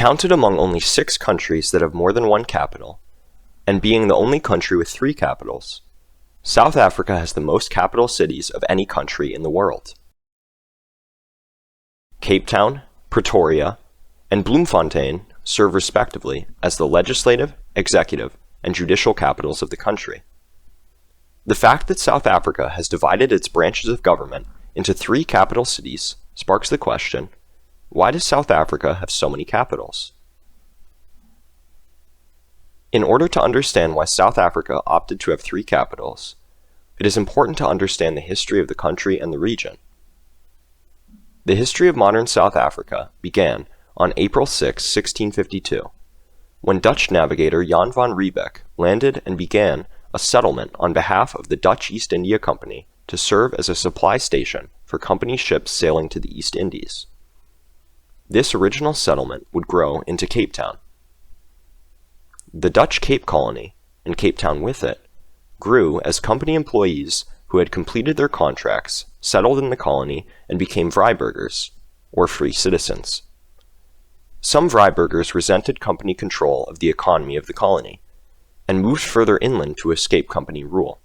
Counted among only 6 countries that have more than one capital, and being the only country with 3 capitals, South Africa has the most capital cities of any country in the world. Cape Town, Pretoria, and Bloemfontein serve respectively as the legislative, executive, and judicial capitals of the country. The fact that South Africa has divided its branches of government into 3 capital cities sparks the question, why does South Africa have so many capitals? In order to understand why South Africa opted to have 3 capitals, it is important to understand the history of the country and the region. The history of modern South Africa began on April 6, 1652, when Dutch navigator Jan van Riebeeck landed and began a settlement on behalf of the Dutch East India Company to serve as a supply station for company ships sailing to the East Indies. This original settlement would grow into Cape Town. The Dutch Cape Colony, and Cape Town with it, grew as company employees who had completed their contracts settled in the colony and became Vryburgers, or free citizens. Some Vryburgers resented company control of the economy of the colony, and moved further inland to escape company rule.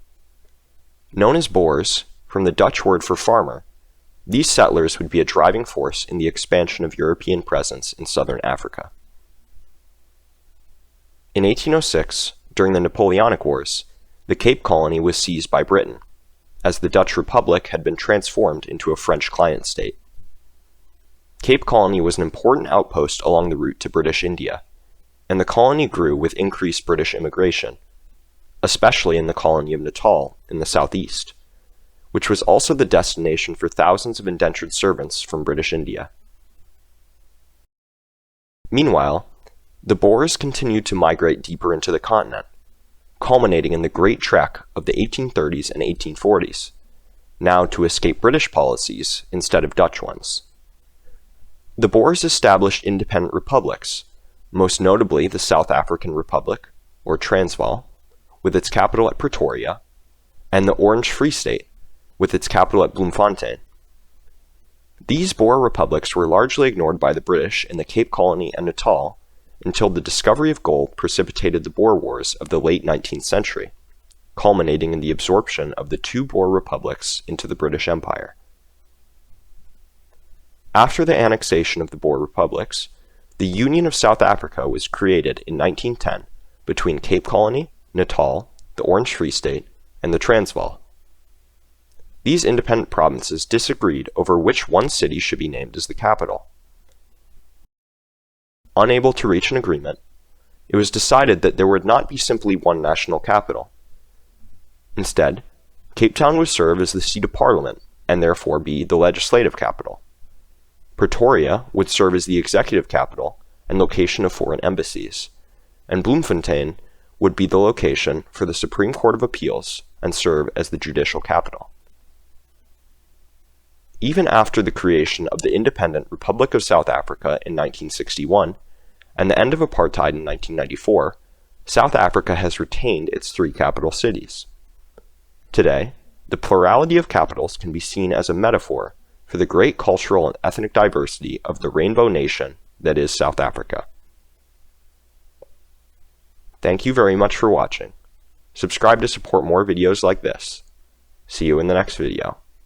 Known as Boers, from the Dutch word for farmer, these settlers would be a driving force in the expansion of European presence in southern Africa. In 1806, during the Napoleonic Wars, the Cape Colony was seized by Britain, as the Dutch Republic had been transformed into a French client state. Cape Colony was an important outpost along the route to British India, and the colony grew with increased British immigration, especially in the colony of Natal in the southeast, which was also the destination for thousands of indentured servants from British India. Meanwhile, the Boers continued to migrate deeper into the continent, culminating in the Great Trek of the 1830s and 1840s, now to escape British policies instead of Dutch ones. The Boers established independent republics, most notably the South African Republic, or Transvaal, with its capital at Pretoria, and the Orange Free State, with its capital at Bloemfontein. These Boer republics were largely ignored by the British in the Cape Colony and Natal until the discovery of gold precipitated the Boer Wars of the late 19th century, culminating in the absorption of the 2 Boer republics into the British Empire. After the annexation of the Boer republics, the Union of South Africa was created in 1910 between Cape Colony, Natal, the Orange Free State, and the Transvaal. These independent provinces disagreed over which one city should be named as the capital. Unable to reach an agreement, it was decided that there would not be simply one national capital. Instead, Cape Town would serve as the seat of Parliament and therefore be the legislative capital. Pretoria would serve as the executive capital and location of foreign embassies, and Bloemfontein would be the location for the Supreme Court of Appeals and serve as the judicial capital. Even after the creation of the independent Republic of South Africa in 1961 and the end of apartheid in 1994, South Africa has retained its 3 capital cities. Today, the plurality of capitals can be seen as a metaphor for the great cultural and ethnic diversity of the rainbow nation that is South Africa. Thank you very much for watching. Subscribe to support more videos like this. See you in the next video.